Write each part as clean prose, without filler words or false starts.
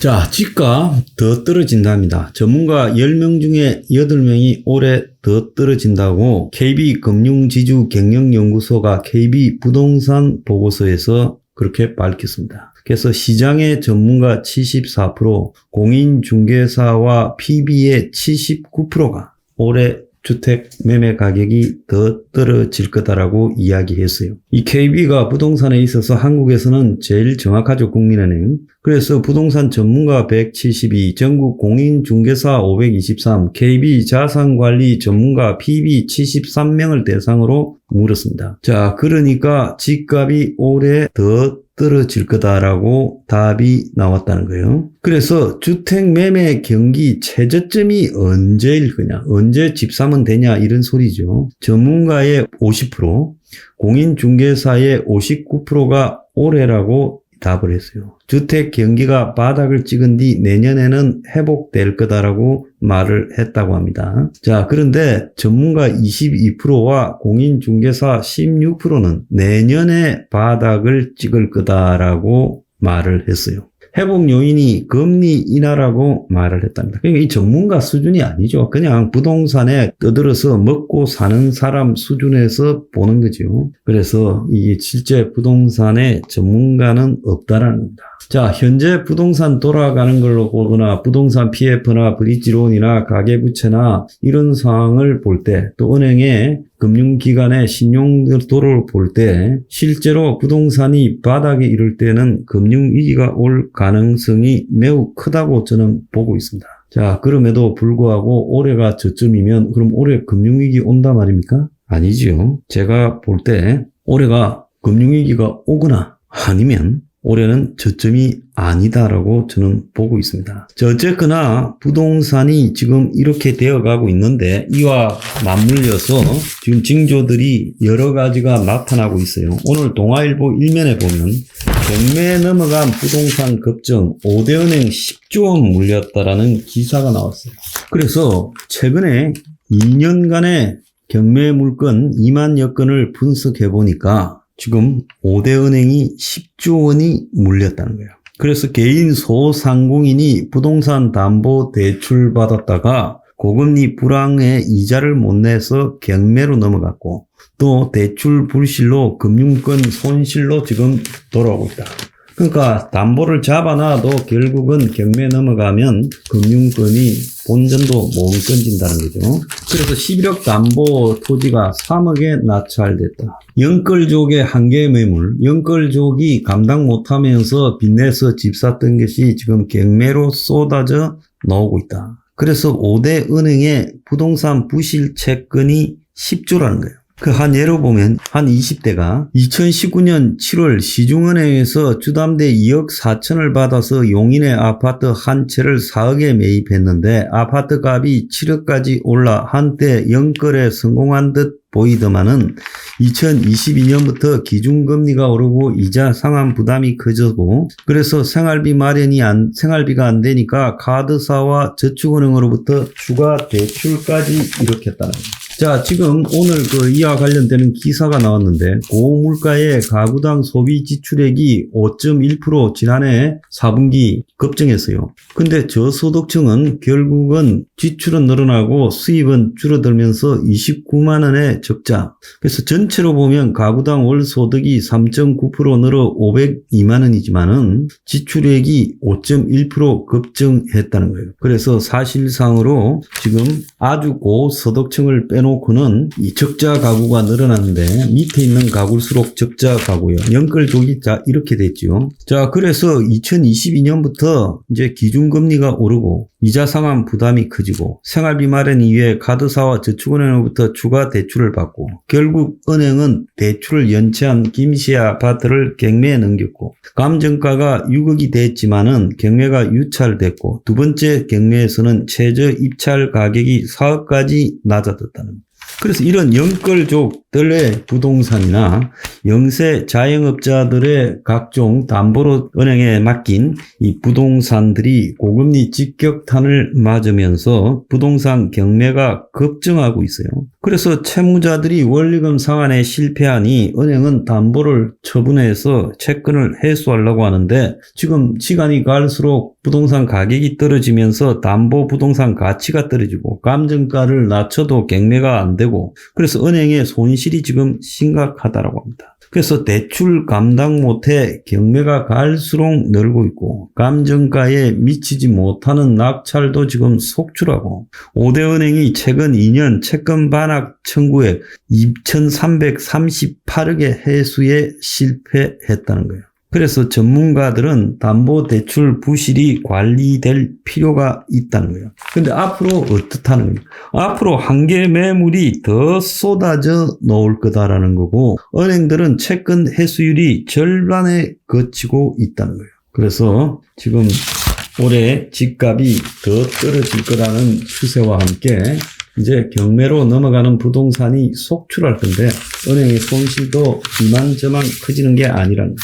자, 집값 더 떨어진답니다. 전문가 10명 중에 8명이 올해 더 떨어진다고 KB금융지주경영연구소가 KB부동산 보고서에서 그렇게 밝혔습니다. 그래서 시장의 전문가 74%, 공인중개사와 PB의 79%가 올해 주택 매매 가격이 더 떨어질 거다라고 이야기했어요. 이 KB가 부동산에 있어서 한국에서는 제일 정확하죠, 국민은행. 그래서 부동산 전문가 172, 전국 공인중개사 523, KB 자산관리 전문가 PB 73명을 대상으로 물었습니다. 자, 그러니까 집값이 올해 더 떨어질 거다라고 답이 나왔다는 거예요. 그래서 주택 매매 경기 최저점이 언제일 거냐, 언제 집 사면 되냐 이런 소리죠. 전문가의 50%, 공인중개사의 59%가 올해라고 답을 했어요. 주택 경기가 바닥을 찍은 뒤 내년에는 회복될 거다라고 말을 했다고 합니다. 자, 그런데 전문가 22%와 공인중개사 16%는 내년에 바닥을 찍을 거다라고 말을 했어요. 회복 요인이 금리 인하라고 말을 했답니다. 그러니까 이 전문가 수준이 아니죠. 그냥 부동산에 떠들어서 먹고 사는 사람 수준에서 보는 거죠. 그래서 이 실제 부동산에 전문가는 없다라는 겁니다. 자, 현재 부동산 돌아가는 걸로 보거나 부동산 PF나 브릿지론이나 가계부채나 이런 상황을 볼 때, 또 은행의 금융기관의 신용도를 볼 때 실제로 부동산이 바닥에 이를 때는 금융위기가 올 가능성이 매우 크다고 저는 보고 있습니다. 자, 그럼에도 불구하고 올해가 저점이면 그럼 올해 금융위기 온다 말입니까? 아니죠. 제가 볼 때 올해가 금융위기가 오거나 아니면 올해는 저점이 아니다라고 저는 보고 있습니다. 어쨌거나 부동산이 지금 이렇게 되어가고 있는데 이와 맞물려서 지금 징조들이 여러 가지가 나타나고 있어요. 오늘 동아일보 일면에 보면 경매에 넘어간 부동산 급증 5대 은행 10조 원 물렸다라는 기사가 나왔어요. 그래서 최근에 2년간의 경매 물건 2만여 건을 분석해 보니까 지금 5대 은행이 10조 원이 물렸다는 거예요. 그래서 개인 소상공인이 부동산 담보 대출 받았다가 고금리 불황에 이자를 못 내서 경매로 넘어갔고 또 대출 불실로 금융권 손실로 지금 돌아오고 있다. 그러니까 담보를 잡아놔도 결국은 경매 넘어가면 금융권이 본전도 못 건진다는 거죠. 그래서 11억 담보 토지가 3억에 낙찰됐다. 영끌족의 한계 매물, 영끌족이 감당 못하면서 빚내서 집 샀던 것이 지금 경매로 쏟아져 나오고 있다. 그래서 5대 은행의 부동산 부실 채권이 10조라는 거예요. 그 한 예로 보면 한 20대가 2019년 7월 시중은행에서 주담대 2억 4천을 받아서 용인의 아파트 한 채를 4억에 매입했는데 아파트 값이 7억까지 올라 한때 영끌에 성공한 듯 보이더만은 2022년부터 기준금리가 오르고 이자 상환 부담이 커지고 그래서 생활비가 안 되니까 카드사와 저축은행으로부터 추가 대출까지 일으켰다는 겁니다. 자, 지금 오늘 이와 관련되는 기사가 나왔는데 고물가의 가구당 소비 지출액이 5.1% 지난해 4분기 급증했어요. 근데 저소득층은 결국은 지출은 늘어나고 수입은 줄어들면서 29만 원의 적자. 그래서 전체로 보면 가구당 월 소득이 3.9% 늘어 502만 원이지만은 지출액이 5.1% 급증했다는 거예요. 그래서 사실상으로 지금 아주 고소득층을 빼놓고는 이 적자 가구가 늘어났는데 밑에 있는 가구일수록 적자 가구예요. 영끌족이 이렇게 됐죠. 자, 그래서 2022년부터 이제 기준금리가 오르고 이자 상환 부담이 커지고 생활비 마련을 위해 카드사와 저축은행으로부터 추가 대출을 받고 결국 은행은 대출을 연체한 김씨 아파트를 경매에 넘겼고 감정가가 6억이 됐지만은 경매가 유찰됐고 두 번째 경매에서는 최저 입찰 가격이 4억까지 낮아졌다는 겁니다. 그래서 이런 영끌족들의 부동산이나 영세 자영업자들의 각종 담보로 은행에 맡긴 이 부동산들이 고금리 직격탄을 맞으면서 부동산 경매가 급증하고 있어요. 그래서 채무자들이 원리금 상환에 실패하니 은행은 담보를 처분해서 채권을 회수하려고 하는데 지금 시간이 갈수록 부동산 가격이 떨어지면서 담보 부동산 가치가 떨어지고 감정가를 낮춰도 경매가 안 되고 그래서 은행의 손실이 지금 심각하다라고 합니다. 그래서 대출 감당 못해 경매가 갈수록 늘고 있고 감정가에 미치지 못하는 낙찰도 지금 속출하고 5대 은행이 최근 2년 채권 반환 청구액 2,338억의 회수에 실패했다는 거예요. 그래서 전문가들은 담보대출 부실이 관리될 필요가 있다는 거예요. 근데 앞으로 어떻다는 거예요? 앞으로 한계 매물이 더 쏟아져 나올 거다라는 거고 은행들은 채권 회수율이 절반에 그치고 있다는 거예요. 그래서 지금 올해 집값이 더 떨어질 거라는 추세와 함께 이제 경매로 넘어가는 부동산이 속출할 건데 은행의 손실도 이만저만 커지는 게 아니라는 거예요.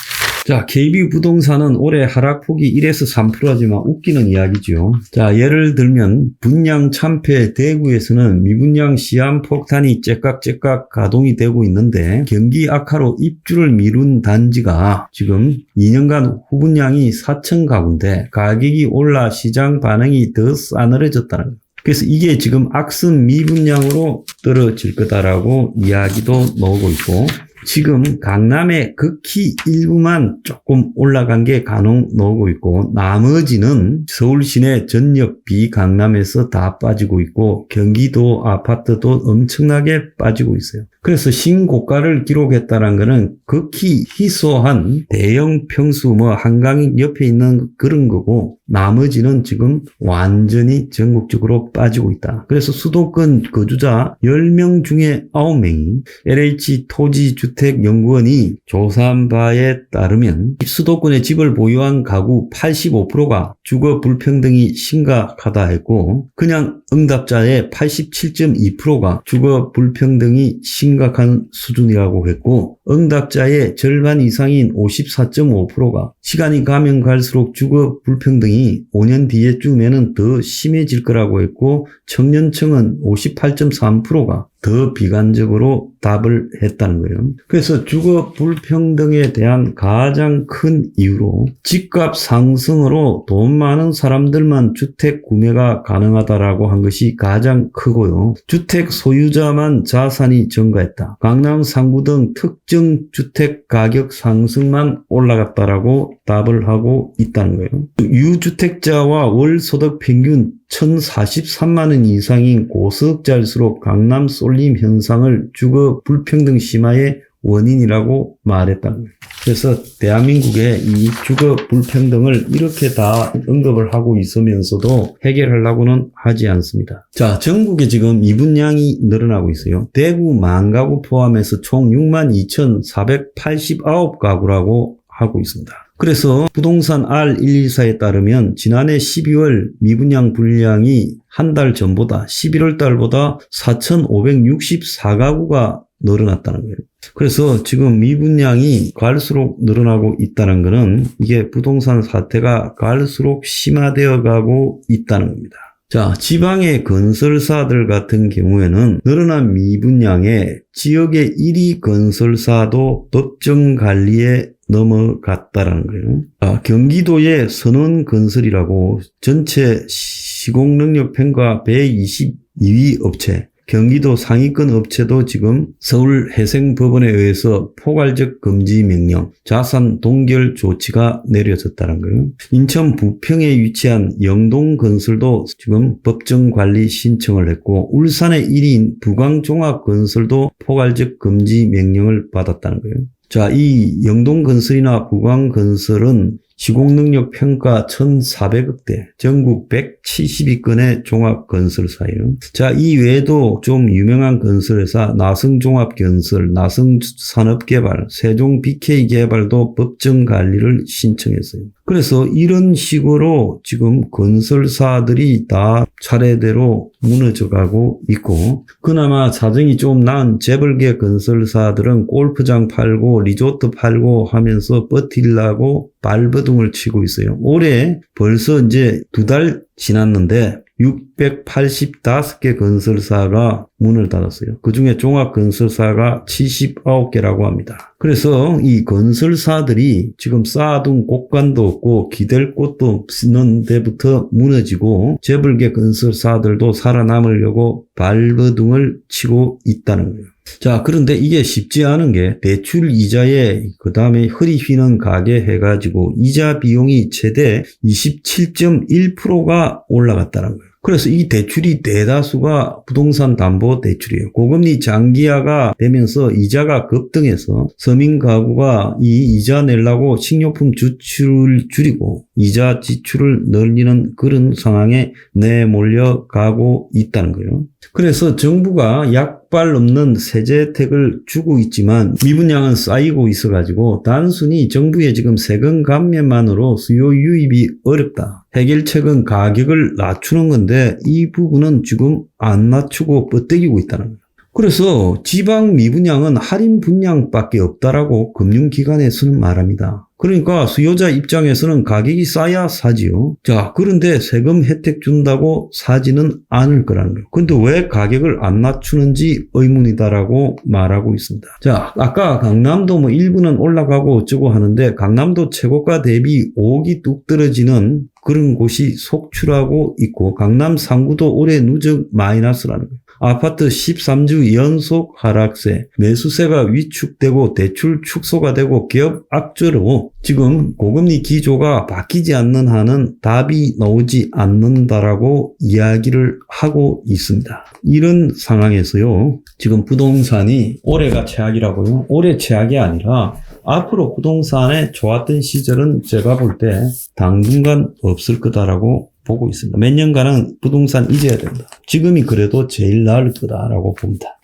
자, KB부동산은 올해 하락폭이 1에서 3%하지만 웃기는 이야기죠. 자, 예를 들면 분양 참패 대구에서는 미분양 시한폭탄이 째깍째깍 가동이 되고 있는데 경기 악화로 입주를 미룬 단지가 지금 2년간 후분양이 4천 가구인데 가격이 올라 시장 반응이 더 싸늘해졌다는 거예요. 그래서 이게 지금 악순 미분양으로 떨어질 거다라고 이야기도 나오고 있고 지금 강남의 극히 일부만 조금 올라간 게 간혹 나오고 있고 나머지는 서울 시내 전역 비강남에서 다 빠지고 있고 경기도 아파트도 엄청나게 빠지고 있어요. 그래서 신고가를 기록했다는 것은 극히 희소한 대형 평수 한강 옆에 있는 그런 거고 나머지는 지금 완전히 전국적으로 빠지고 있다. 그래서 수도권 거주자 10명 중에 9명이 LH토지주택연구원이 조사한 바에 따르면 수도권에 집을 보유한 가구 85%가 주거 불평등이 심각하다 했고 그냥 응답자의 87.2%가 주거 불평등이 심각한 수준이라고 했고 응답자의 절반 이상인 54.5%가 시간이 가면 갈수록 주거 불평등이 5년 뒤에쯤에는 더 심해질 거라고 했고 청년층은 58.3%가 더 비관적으로 답을 했다는 거예요. 그래서 주거 불평등에 대한 가장 큰 이유로 집값 상승으로 돈 많은 사람들만 주택 구매가 가능하다라고 한 것이 가장 크고요. 주택 소유자만 자산이 증가했다. 강남 상구 등 특정 주택 가격 상승만 올라갔다라고 답을 하고 있다는 거예요. 유주택자와 월 소득 평균 1,043만 원 이상인 고소득자일수록 강남 쏠림 현상을 주거 불평등 심화의 원인이라고 말했다는 거예요. 그래서 대한민국의 이 주거 불평등을 이렇게 다 언급을 하고 있으면서도 해결하려고는 하지 않습니다. 자, 전국에 지금 미분양이 늘어나고 있어요. 대구 만가구 포함해서 총 62,489가구라고 하고 있습니다. 그래서 부동산 R114에 따르면 지난해 12월 미분양 분량이 한 달 전보다 11월 달보다 4,564가구가 늘어났다는 거예요. 그래서 지금 미분양이 갈수록 늘어나고 있다는 것은 이게 부동산 사태가 갈수록 심화되어 가고 있다는 겁니다. 자, 지방의 건설사들 같은 경우에는 늘어난 미분양에 지역의 1위 건설사도 법정 관리에 넘어갔다라는 거예요. 경기도의 선원건설이라고 전체 시공능력 평가 122위 업체, 경기도 상위권 업체도 지금 서울해생법원에 의해서 포괄적 금지 명령, 자산 동결 조치가 내려졌다는 거예요. 인천 부평에 위치한 영동건설도 지금 법정관리 신청을 했고 울산의 1위인 부광종합건설도 포괄적 금지 명령을 받았다는 거예요. 자, 이 영동건설이나 부광건설은 시공능력 평가 1,400억대, 전국 172건의 종합건설사예요. 자, 이 외에도 좀 유명한 건설회사 나성종합건설, 나성산업개발, 세종BK개발도 법정관리를 신청했어요. 그래서 이런 식으로 지금 건설사들이 다 차례대로 무너져가고 있고 그나마 사정이 좀 나은 재벌계 건설사들은 골프장 팔고 리조트 팔고 하면서 버티려고 발버둥을 치고 있어요. 올해 벌써 이제 2달 지났는데 685개 건설사가 문을 닫았어요. 그중에 종합건설사가 79개라고 합니다. 그래서 이 건설사들이 지금 쌓아둔 곳간도 없고 기댈 곳도 없는 데부터 무너지고 재벌계 건설사들도 살아남으려고 발버둥을 치고 있다는 거예요. 자, 그런데 이게 쉽지 않은 게 대출 이자에 그 다음에 허리 휘는 가게 해가지고 이자 비용이 최대 27.1%가 올라갔다는 거예요. 그래서 이 대출이 대다수가 부동산 담보 대출이에요. 고금리 장기화가 되면서 이자가 급등해서 서민 가구가 이 이자 내려고 식료품 지출을 줄이고 이자 지출을 늘리는 그런 상황에 내몰려 가고 있다는 거예요. 그래서 정부가 약발 없는 세제 혜택을 주고 있지만 미분양은 쌓이고 있어가지고 단순히 정부의 지금 세금 감면만으로 수요 유입이 어렵다. 해결책은 가격을 낮추는 건데 이 부분은 지금 안 낮추고 뻗대기고 있다는 거예요. 그래서 지방 미분양은 할인 분양밖에 없다라고 금융기관에서는 말합니다. 그러니까 수요자 입장에서는 가격이 싸야 사지요. 자, 그런데 세금 혜택 준다고 사지는 않을 거라는 거예요. 근데 왜 가격을 안 낮추는지 의문이다라고 말하고 있습니다. 자, 아까 강남도 뭐 일부는 올라가고 어쩌고 하는데 강남도 최고가 대비 5억이 뚝 떨어지는 그런 곳이 속출하고 있고 강남 상구도 올해 누적 마이너스라는 거예요. 아파트 13주 연속 하락세, 매수세가 위축되고 대출 축소가 되고 기업 악재로 지금 고금리 기조가 바뀌지 않는 한은 답이 나오지 않는다라고 이야기를 하고 있습니다. 이런 상황에서요, 지금 부동산이 올해가 최악이라고요? 올해 최악이 아니라 앞으로 부동산에 좋았던 시절은 제가 볼 때 당분간 없을 거다라고 보고 있습니다. 몇 년간은 부동산 잊어야 된다. 지금이 그래도 제일 나을 거다라고 봅니다.